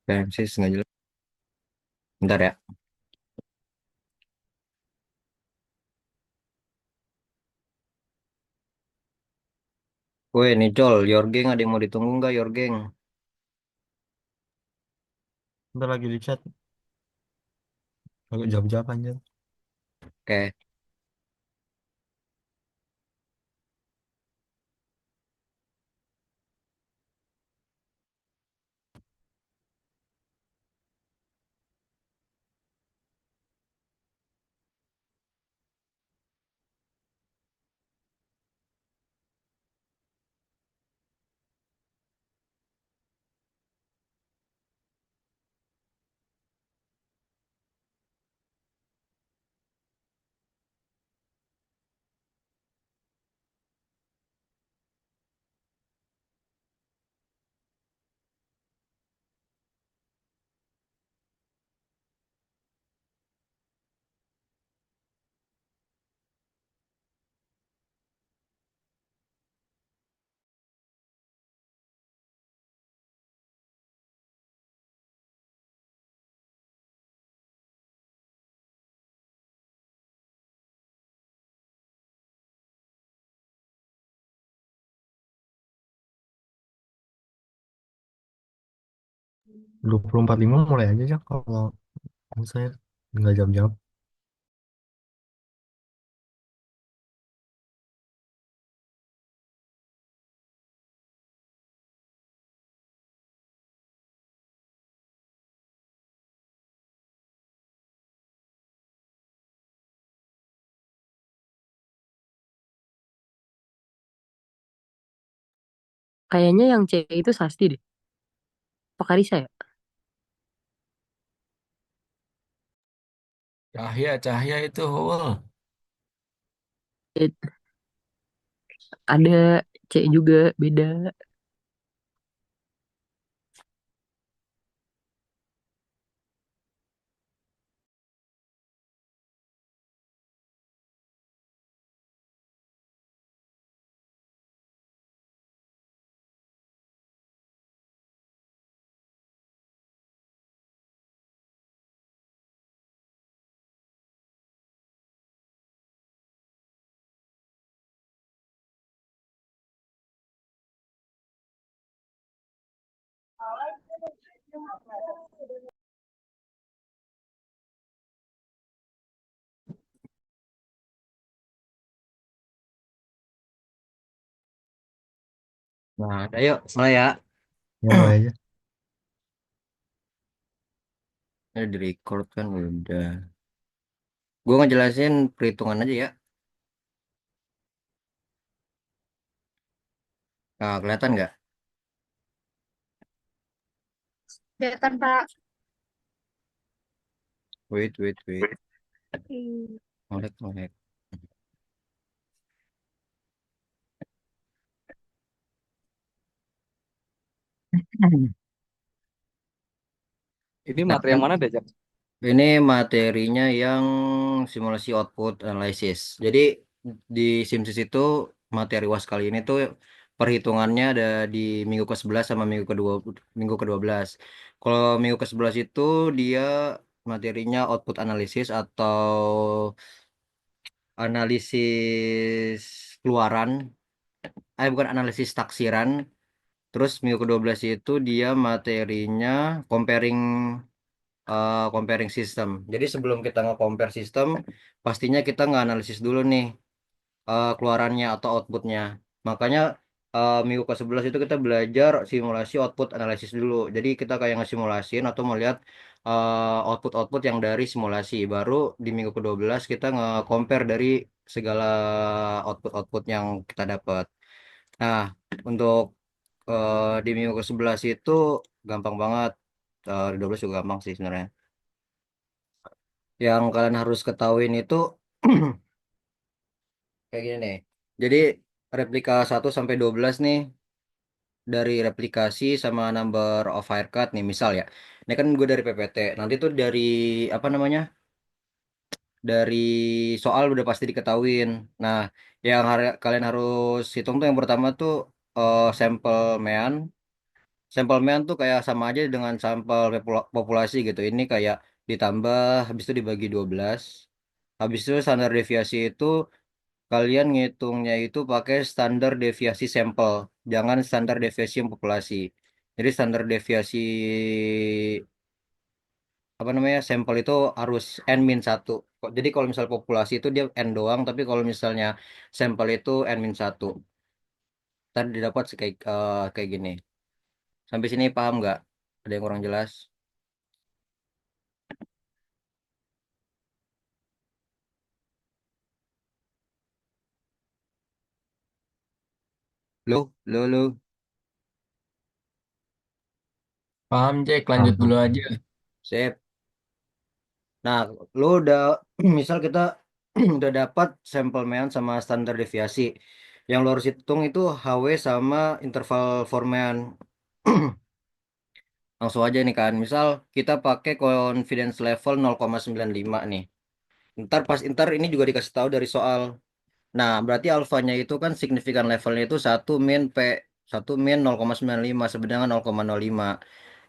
PMC nggak jelas. Bentar ya. Woi, nih Col, your geng ada yang mau ditunggu nggak, your geng? Bentar lagi di chat. Agak jawab-jawab anjir. Oke, 24.5 mulai aja ya kalau saya nggak jawab-jawab. Kayaknya yang C itu Sasti deh. Pak Karisa ya? Cahaya itu Howell. It- ada C juga beda. nah, ayo, mulai ya. Ya mulai aja. Ini di record kan udah. Gue ngejelasin perhitungan aja ya. Nah, kelihatan nggak? Kelihatan Pak. Wait, wait, wait. Hmm. Molek, molek. Ini Nah, materi yang mana deh, Jak? ini materinya yang simulasi output analysis. Jadi di SIMSIS itu materi UAS kali ini tuh perhitungannya ada di minggu ke-11 sama minggu ke-12. Kalau minggu ke-11 itu dia materinya output analysis atau analisis keluaran, bukan analisis taksiran. Terus minggu ke-12 itu dia materinya comparing comparing system. Jadi sebelum kita nge-compare sistem, pastinya kita nge-analisis dulu nih keluarannya atau outputnya. Makanya minggu ke-11 itu kita belajar simulasi output analisis dulu. Jadi kita kayak ngesimulasin atau melihat output-output yang dari simulasi. Baru di minggu ke-12 kita nge-compare dari segala output-output yang kita dapat. Nah, untuk di minggu ke-11 itu gampang banget. Di 12 juga gampang sih sebenarnya. Yang kalian harus ketahuin itu kayak gini nih. Jadi replika 1 sampai 12 nih dari replikasi sama number of haircut nih misal ya. Ini kan gue dari PPT. Nanti tuh dari apa namanya? Dari soal udah pasti diketahuin. Nah, yang kalian harus hitung tuh yang pertama tuh sampel mean sampel mean tuh kayak sama aja dengan sampel populasi gitu. Ini kayak ditambah, habis itu dibagi 12. Habis itu standar deviasi itu kalian ngitungnya itu pakai standar deviasi sampel, jangan standar deviasi yang populasi. Jadi standar deviasi apa namanya sampel itu harus n min satu. Jadi kalau misal populasi itu dia n doang, tapi kalau misalnya sampel itu n min satu. Tadi didapat kayak gini. Sampai sini paham nggak? Ada yang kurang jelas? Lo. Paham, Jack. Paham, Lanjut paham, dulu paham. aja. Sip. Nah, lo udah misal kita udah dapat sampel mean sama standar deviasi. Yang lo harus hitung itu HW sama interval Formean. Langsung aja nih kan. Misal kita pakai confidence level 0,95 nih. Ntar ini juga dikasih tahu dari soal. Nah, berarti alfanya itu kan signifikan levelnya itu satu min P. Satu min 0,95 sama dengan 0,05.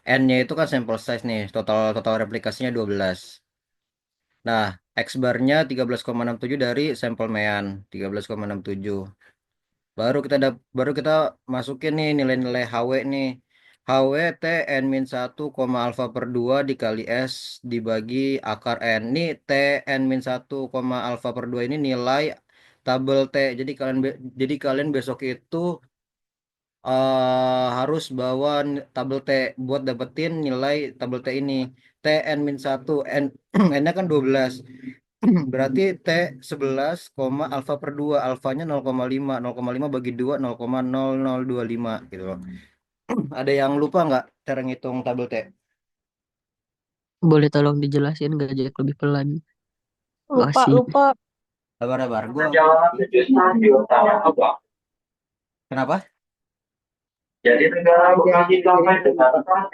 N-nya itu kan sample size nih. Total total replikasinya 12. Nah, X barnya 13,67 dari sampel mean 13,67. Baru kita masukin nih nilai-nilai HW nih. HW T N min 1, alfa per 2 dikali S dibagi akar N. Ini T N min 1, alfa per 2 ini nilai tabel T. Jadi kalian besok itu harus bawa tabel T buat dapetin nilai tabel T ini. T N min 1 N N-nya kan 12. Berarti T 11, alfa per 2. Alfanya 0,5. 0,5 bagi 2, 0,0025 gitu loh. Ada yang lupa nggak cara ngitung tabel T? Boleh tolong dijelasin gak Jack lebih pelan? Lupa, Makasih. lupa. Sabar-sabar. Kenapa? Jadi negara bukan dicapai dengan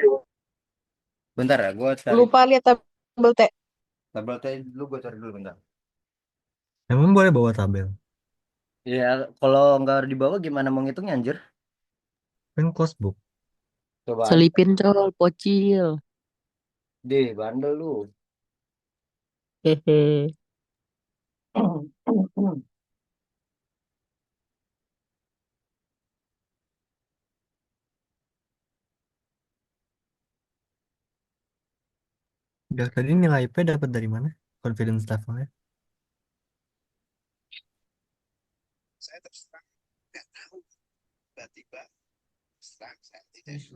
Bentar ya, gue cari Lupa lihat tabel T. tabel T dulu. Gue cari dulu bentar. Emang boleh bawa tabel? Ya, kalau nggak dibawa gimana mau ngitungnya anjir? Kan closebook. Coba aja. Selipin col, pocil. Deh, bandel lu. Hehe. Udah tadi nilai P dapat dari mana? Confidence levelnya?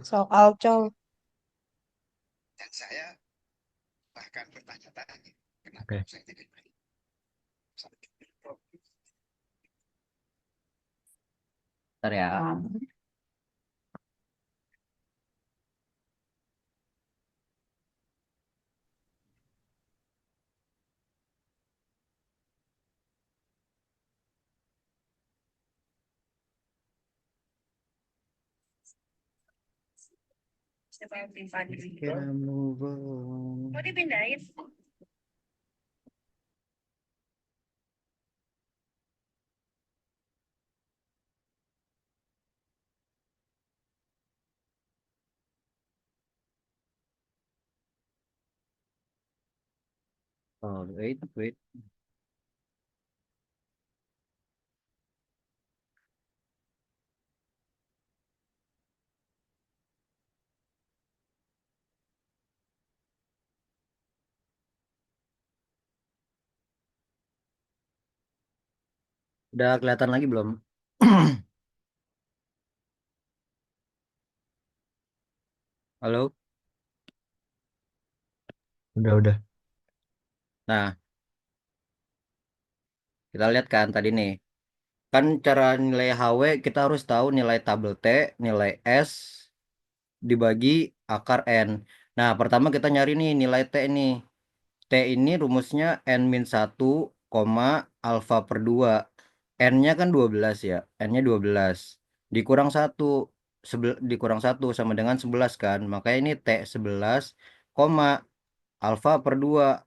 Soal col. Oke. Bentar ya. Can I move on? Mau dipindahin? Oh, wait. Udah kelihatan lagi belum? Halo? Udah. Nah, kita lihat kan tadi nih. Kan cara nilai HW kita harus tahu nilai tabel T, nilai S dibagi akar N. Nah, pertama kita nyari nih nilai T ini. T ini rumusnya N min 1, alfa per 2. N-nya kan 12 ya. N-nya 12. Dikurang 1. Dikurang 1 sama dengan 11 kan. Makanya ini T 11, alfa per 2.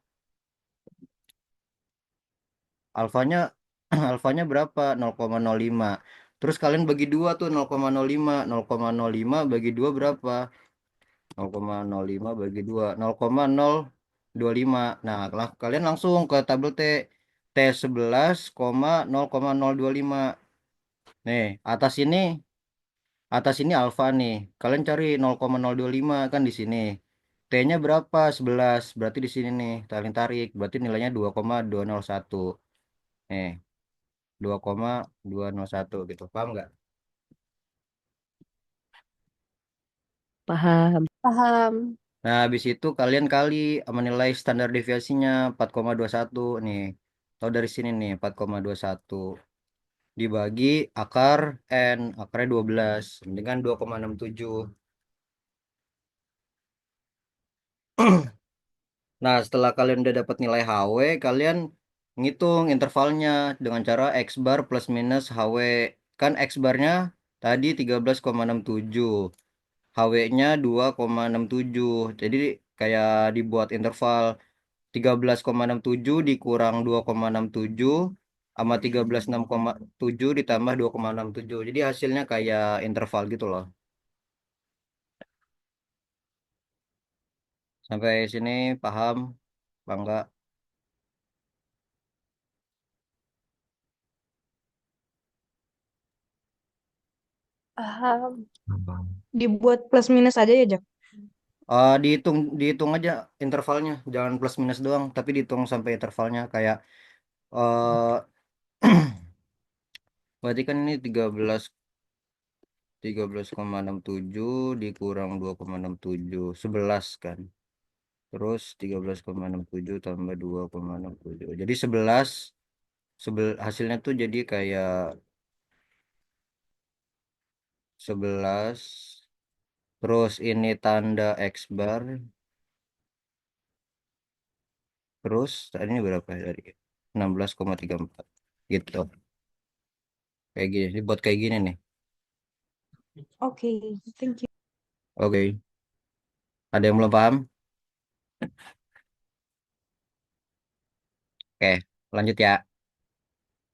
Alfanya alfanya berapa? 0,05. Terus kalian bagi dua tuh 0,05. 0,05 bagi dua berapa? 0,05 bagi 2. 0,025. Nah, kalian langsung ke tabel T. T11,0,025. Nih, atas ini alfa nih. Kalian cari 0,025 kan di sini. T-nya berapa? 11. Berarti di sini nih, tarik tarik. Berarti nilainya 2,201. Nih, 2,201 gitu. Paham nggak? Paham. Paham. Nah, habis itu kalian kali sama nilai standar deviasinya 4,21 nih. Tahu dari sini nih 4,21 dibagi akar N, akarnya 12 dengan 2,67. Nah, setelah kalian udah dapat nilai HW, kalian ngitung intervalnya dengan cara X bar plus minus HW. Kan X barnya tadi 13,67, HW-nya 2,67. Jadi kayak dibuat interval 13,67 dikurang 2,67 sama 13,6,7 ditambah 2,67. Jadi hasilnya kayak interval gitu loh. Sampai sini paham, Bangga? Paham. Abang. Dibuat plus minus aja ya, Jak? Dihitung dihitung aja intervalnya, jangan plus minus doang, tapi dihitung sampai intervalnya kayak eh berarti kan ini 13,67 dikurang 2,67 11 kan. Terus 13,67 tambah 2,67. Jadi 11 hasilnya tuh jadi kayak 11. Terus ini tanda X bar. Terus tadi ini berapa ya tadi? 16,34 gitu. Kayak gini. Dibuat kayak gini nih. Oke, thank you. Oke. Ada yang belum paham? Oke, lanjut ya.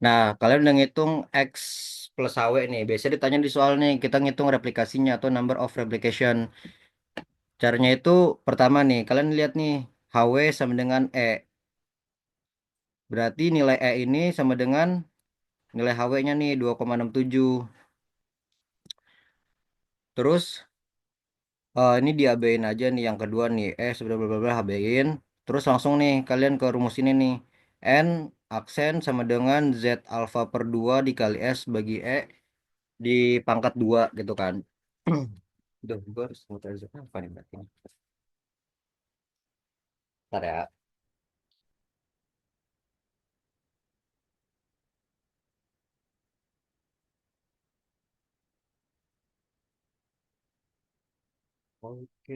Nah, kalian udah ngitung X plus HW nih. Biasanya ditanya di soal nih, kita ngitung replikasinya atau number of replication. Caranya itu pertama nih, kalian lihat nih, HW sama dengan E. Berarti nilai E ini sama dengan nilai HW-nya nih 2,67. Terus ini diabein aja nih yang kedua nih. Sudah bla bla bla habein. Terus langsung nih kalian ke rumus ini nih. N aksen sama dengan Z alfa per 2 dikali S bagi E di pangkat 2 gitu kan. Duh, gue harus muter Z apa nih berarti? Ntar ya. Oke.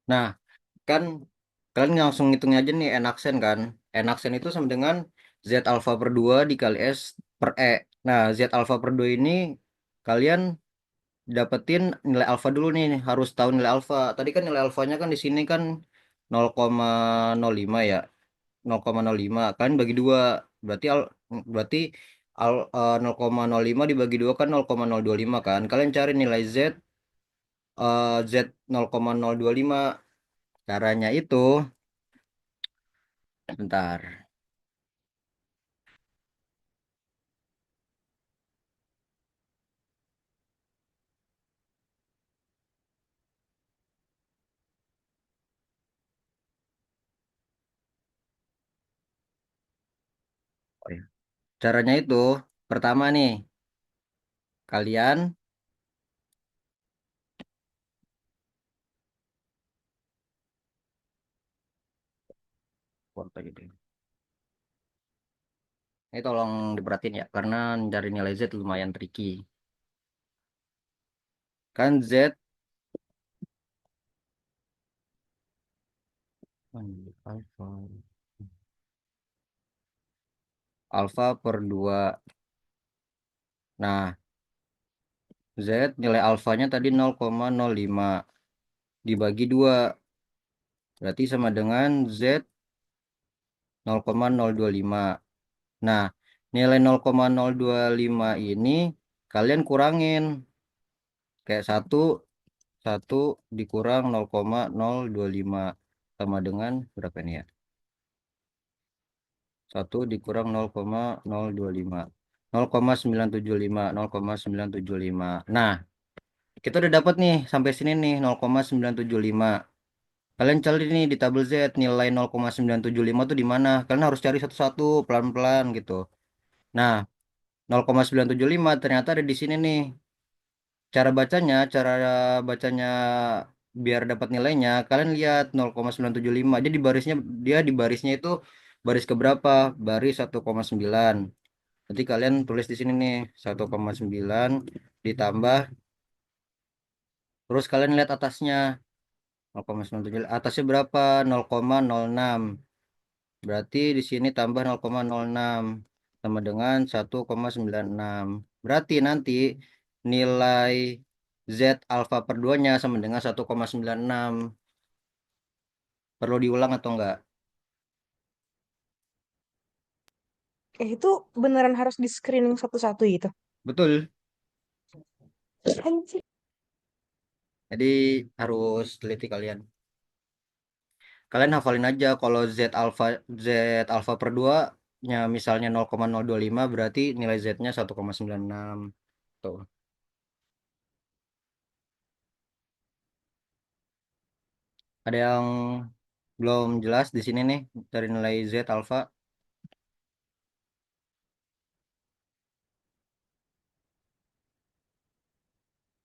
Nah, kan kalian langsung ngitung aja nih N aksen kan. N aksen itu sama dengan Z alfa per 2 dikali S per E. Nah, Z alfa per 2 ini kalian dapetin nilai alfa dulu nih. Harus tahu nilai alfa. Tadi kan nilai alfanya kan di sini kan 0,05 ya. 0,05 kan bagi 2. Berarti berarti 0,05 dibagi 2 kan 0,025 kan. Kalian cari nilai Z 0,025. Caranya itu bentar. Oh ya. Caranya itu pertama nih, kalian foto gitu. Ini tolong diperhatiin ya, karena cari nilai Z lumayan tricky. Kan Z Alfa. Alfa per 2. Nah, Z nilai alfanya tadi 0,05 dibagi 2. Berarti sama dengan Z 0,025. Nah, nilai 0,025 ini kalian kurangin. Kayak satu dikurang 0,025 sama dengan berapa ini ya? 1 dikurang 0,025. 0,975, 0,975. Nah, kita udah dapat nih sampai sini nih 0,975. Kalian cari nih di tabel Z nilai 0,975 tuh di mana? Kalian harus cari satu-satu pelan-pelan gitu. Nah, 0,975 ternyata ada di sini nih. Cara bacanya biar dapat nilainya, kalian lihat 0,975. Dia di barisnya itu baris keberapa? Baris 1,9. Nanti kalian tulis di sini nih 1,9 ditambah, terus kalian lihat atasnya 0,97, atasnya berapa? 0,06. Berarti di sini tambah 0,06 sama dengan 1,96. Berarti nanti nilai Z alfa per 2-nya sama dengan 1,96. Perlu diulang atau enggak? Itu beneran harus di screening satu-satu gitu. Betul. Anjir. Jadi harus teliti kalian. Kalian hafalin aja kalau Z alfa per 2 nya misalnya 0,025 berarti nilai Z-nya 1,96. Tuh. Ada yang belum jelas di sini nih dari nilai Z alfa?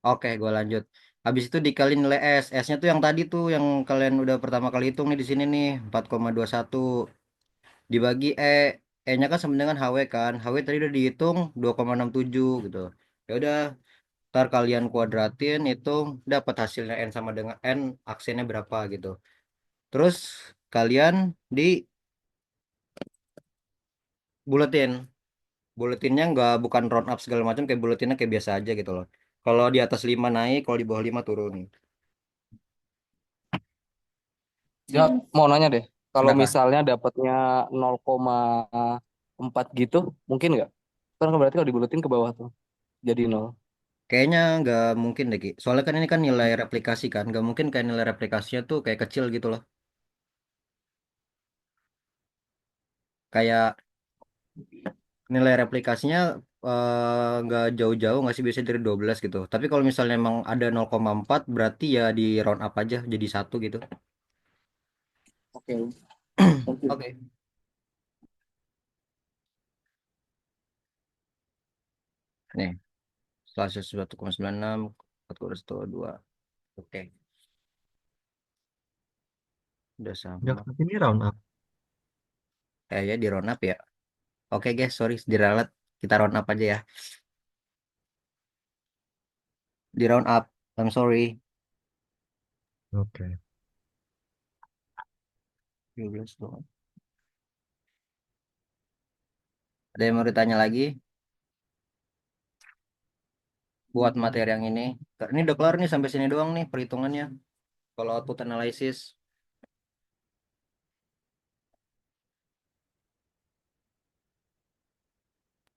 Oke, gue lanjut. Habis itu dikali nilai S. S-nya tuh yang tadi tuh yang kalian udah pertama kali hitung nih di sini nih 4,21 dibagi E. E-nya kan sama dengan HW kan. HW tadi udah dihitung 2,67 gitu. Ya udah, ntar kalian kuadratin itu dapat hasilnya N sama dengan N aksennya berapa gitu. Terus kalian dibuletin. Buletinnya nggak bukan round up segala macam, kayak buletinnya kayak biasa aja gitu loh. Kalau di atas 5 naik, kalau di bawah 5 turun. Ya, mau nanya deh. Kalau Kenapa? misalnya dapatnya 0,4 gitu, mungkin nggak? Kan berarti kalau dibuletin ke bawah tuh jadi 0. Kayaknya nggak mungkin deh, Ki. Soalnya kan ini kan nilai replikasi kan. Nggak mungkin kayak nilai replikasinya tuh kayak kecil gitu loh. Kayak nilai replikasinya nggak jauh-jauh, nggak sih biasanya dari 12 gitu. Tapi kalau misalnya emang ada 0,4 berarti ya di round up aja jadi satu gitu. Oke. Oke. Nih, setelah 1,96, 4,2. Oke, udah Jak, sama. tapi ini round up. Ya di round up ya. Oke guys, sorry diralat. Kita round up aja ya. Di round up. I'm sorry. Oke. 12 doang. Ada yang mau ditanya lagi buat materi yang ini? Ini udah kelar nih sampai sini doang nih perhitungannya. Kalau output analysis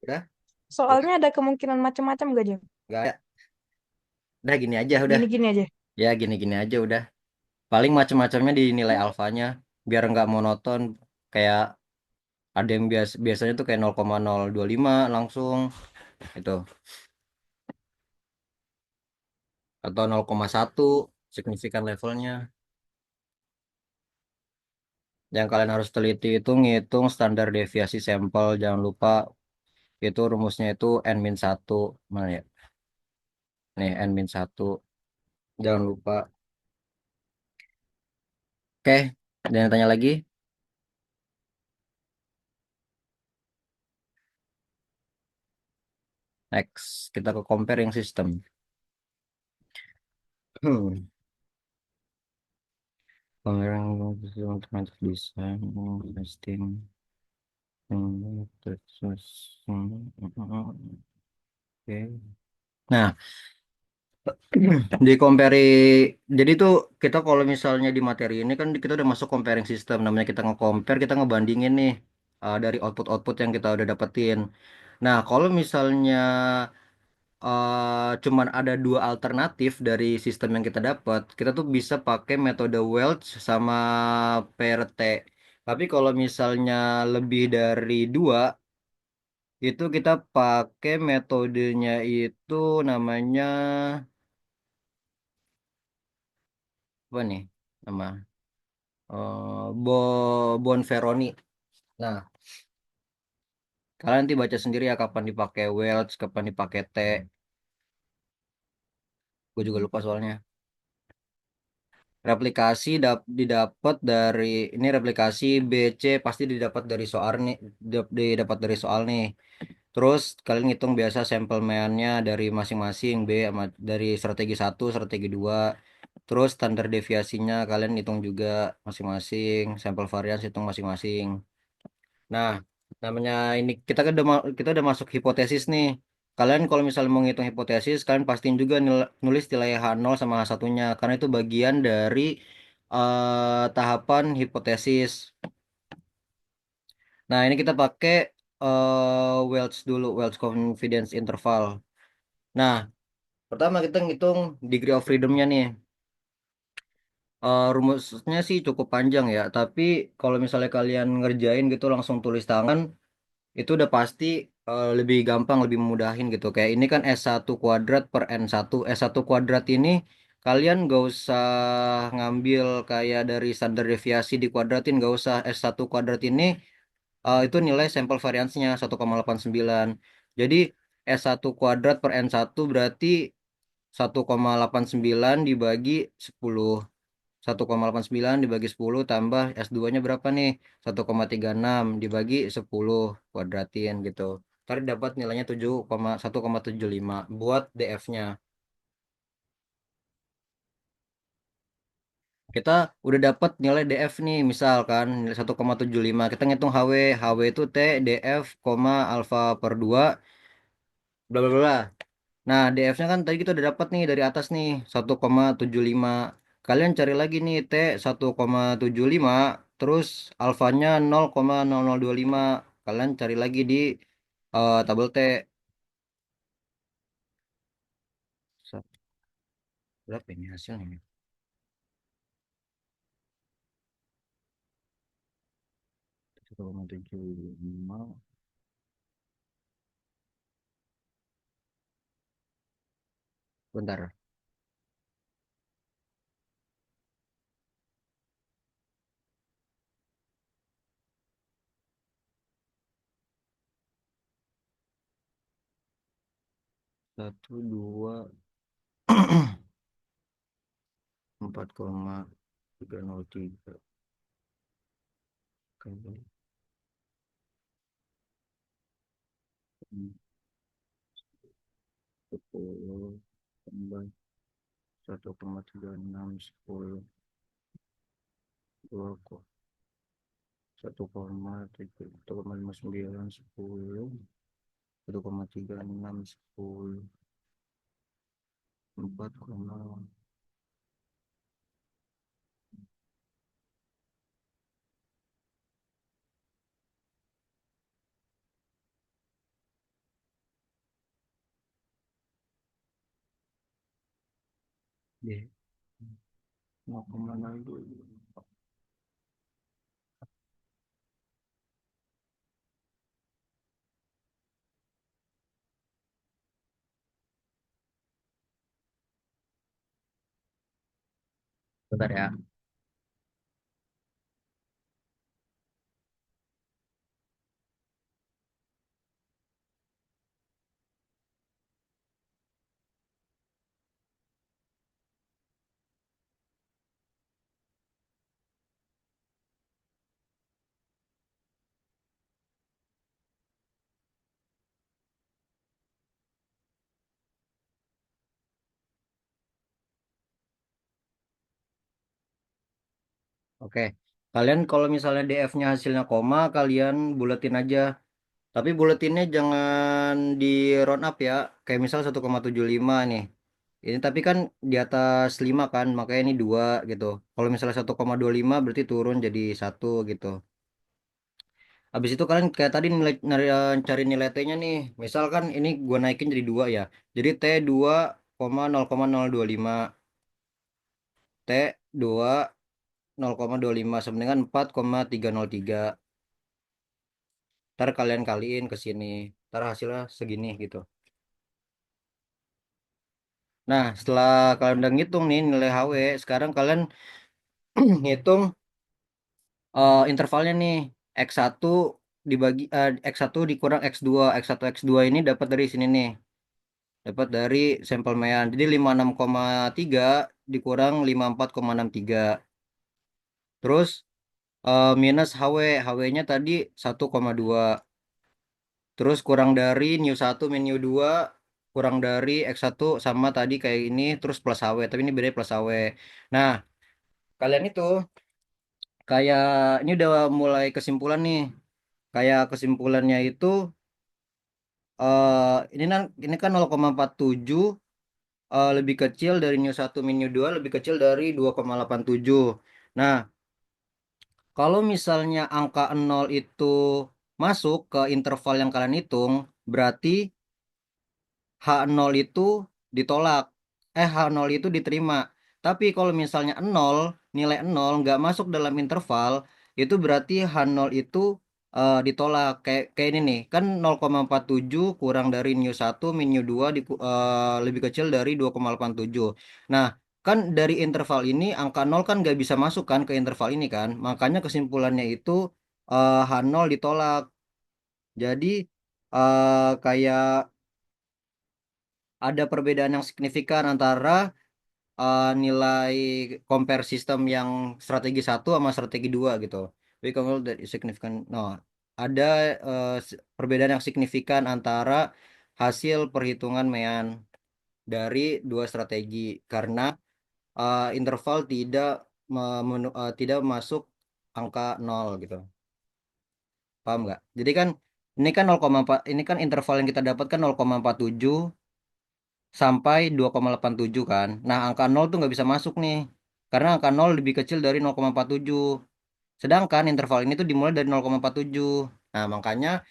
udah, Soalnya ada kemungkinan macam-macam gak, Jam? nggak ada. Udah gini aja udah. Gini-gini aja. Ya gini-gini aja udah. Paling macam-macamnya di nilai alfanya biar nggak monoton. Kayak ada yang biasanya tuh kayak 0,025 langsung itu, atau 0,1 signifikan levelnya. Yang kalian harus teliti itu ngitung standar deviasi sampel. Jangan lupa itu rumusnya itu n-1. Mana ya? Nih n-1. Jangan lupa. Oke, ada yang tanya lagi? Next, kita ke comparing system. Hmm. Pameran untuk desain, testing, terus, oke. Nah, di compare, jadi tuh kita kalau misalnya di materi ini kan kita udah masuk comparing system, namanya kita nge-compare, kita ngebandingin nih dari output-output yang kita udah dapetin. Nah, kalau misalnya cuman ada dua alternatif dari sistem yang kita dapat, kita tuh bisa pakai metode Welch sama PRT. Tapi kalau misalnya lebih dari dua, itu kita pakai metodenya itu namanya apa nih? Nama Bonferroni. Nah, kalian nanti baca sendiri ya kapan dipakai Welch, kapan dipakai T. Gue juga lupa soalnya. Replikasi didapat dari ini replikasi BC pasti didapat dari soal nih, didapat dari soal nih. Terus kalian ngitung biasa sampleman-nya dari masing-masing B sama dari strategi satu, strategi 2. Terus standar deviasinya kalian hitung juga masing-masing, sampel varians hitung masing-masing. Nah, namanya ini kita udah masuk hipotesis nih. Kalian kalau misalnya mau ngitung hipotesis, kalian pastiin juga nulis nilai H0 sama H1-nya karena itu bagian dari tahapan hipotesis. Nah, ini kita pakai Welch dulu, Welch confidence interval. Nah, pertama kita ngitung degree of freedom-nya nih. Rumusnya sih cukup panjang ya, tapi kalau misalnya kalian ngerjain gitu langsung tulis tangan, itu udah pasti lebih gampang, lebih memudahin gitu. Kayak ini kan S1 kuadrat per N1. S1 kuadrat ini kalian gak usah ngambil kayak dari standar deviasi dikuadratin, gak usah. S1 kuadrat ini itu nilai sampel variansnya 1,89. Jadi S1 kuadrat per N1 berarti 1,89 dibagi 10. 1,89 dibagi 10 tambah S2-nya berapa nih? 1,36 dibagi 10 kuadratin gitu. Ntar dapat nilainya 1,75 buat DF-nya. Kita udah dapat nilai DF nih, misalkan nilai 1,75. Kita ngitung HW. HW itu T DF, alfa per 2 bla bla bla. Nah, DF-nya kan tadi kita udah dapat nih dari atas nih 1,75. Kalian cari lagi nih T 1,75 terus alfanya 0,0025. Kalian cari lagi di tabel T. Berapa ini hasilnya? 1,75. Bentar. 1,24,303 kali 10 tambah 1,3610 2 1,59 10 1,36 10 4, D 0,02. Bentar ya. Oke. Kalian kalau misalnya DF-nya hasilnya koma, kalian buletin aja. Tapi buletinnya jangan di round up ya. Kayak misal 1,75 nih. Ini tapi kan di atas 5 kan, makanya ini 2 gitu. Kalau misalnya 1,25 berarti turun jadi 1 gitu. Habis itu kalian kayak tadi cari nilai T-nya nih. Misalkan ini gua naikin jadi 2 ya. Jadi T 2,0,025. T 2,0,25 sama dengan 4,303. Ntar kalian kaliin ke sini. Ntar hasilnya segini gitu. Nah, setelah kalian udah ngitung nih nilai HW, sekarang kalian ngitung intervalnya nih. X1 dibagi X1 dikurang X2. X1 X2 ini dapat dari sini nih. Dapat dari sampel mean. Jadi 56,3 dikurang 54,63. Terus minus HW. HW-nya tadi 1,2. Terus kurang dari new 1 min new 2, kurang dari X1 sama tadi kayak ini, terus plus HW. Tapi ini beda plus HW. Nah, kalian itu kayak ini udah mulai kesimpulan nih. Kayak kesimpulannya itu ini kan 0,47 lebih kecil dari new 1 min new 2 lebih kecil dari 2,87. Nah, kalau misalnya angka 0 itu masuk ke interval yang kalian hitung, berarti H0 itu ditolak. H0 itu diterima. Tapi kalau misalnya 0, nilai 0 nggak masuk dalam interval, itu berarti H0 itu ditolak. Kayak ini nih, kan 0,47 kurang dari new 1 min new 2 lebih kecil dari 2,87. Nah, kan dari interval ini angka 0 kan nggak bisa masuk kan ke interval ini kan. Makanya kesimpulannya itu H0 ditolak. Jadi kayak ada perbedaan yang signifikan antara nilai compare sistem yang strategi 1 sama strategi 2 gitu. Jadi kalau dari signifikan, no, ada perbedaan yang signifikan antara hasil perhitungan mean dari dua strategi karena interval tidak masuk angka 0 gitu. Paham nggak? Jadi kan ini kan 0,4, ini kan interval yang kita dapatkan 0,47 sampai 2,87 kan. Nah, angka 0 tuh nggak bisa masuk nih. Karena angka 0 lebih kecil dari 0,47. Sedangkan interval ini tuh dimulai dari 0,47. Nah, makanya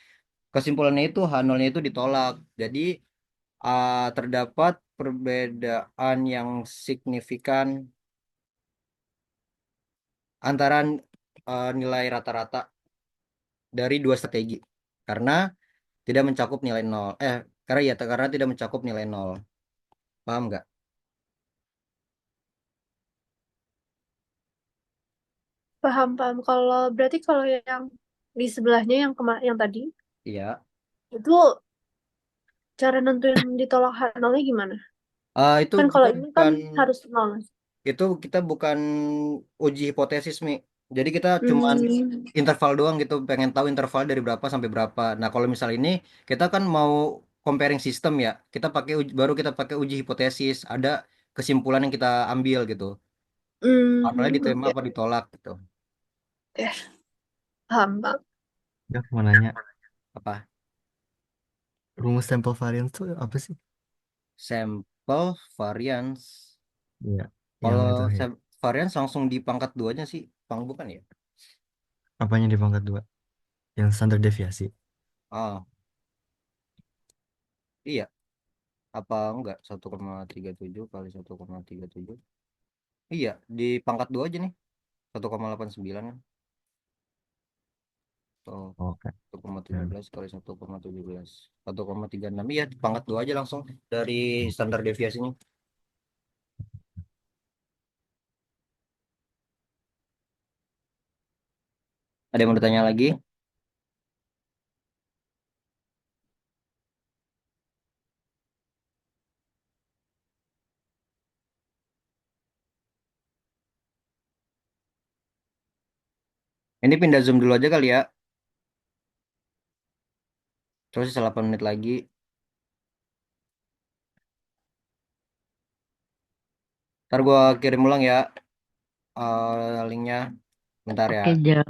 kesimpulannya itu H0-nya itu ditolak. Jadi terdapat perbedaan yang signifikan antara nilai rata-rata dari dua strategi. Karena tidak mencakup nilai 0. Karena tidak mencakup nilai 0. Paham nggak? Paham, paham. Kalau berarti kalau yang di sebelahnya yang yang tadi Iya. itu cara nentuin ditolak nolnya gimana? Itu Kan kita kalau ini kan bukan harus nol. kita bukan uji hipotesis Mi. Jadi kita cuman Hmm, interval doang gitu, pengen tahu interval dari berapa sampai berapa. Nah, kalau misal ini kita kan mau comparing system ya. Baru kita pakai uji hipotesis, ada kesimpulan yang kita ambil gitu. Apalagi diterima oke, apa ditolak gitu. oke. Paham, paham. Ya, aku mau nanya, Apa? rumus sampel variance tuh apa sih? Sample variance. Iya, yang Kalau itu ya. variance langsung di pangkat duanya sih, bukan ya? Apanya di pangkat 2? Yang standar deviasi. Ah, iya. Apa enggak? 1,37 kali 1,37. Iya, di pangkat 2 aja nih. 1,89 kan. Oh, Oke. Ya. 1,17 kali 1,17. 1,36. Iya, di pangkat 2 aja langsung dari standar deviasinya. Ada yang mau ditanya lagi? Ini pindah Zoom dulu aja kali ya. Terus 8 menit lagi. Ntar gua kirim ulang ya linknya. Bentar ya. Oke, Jak.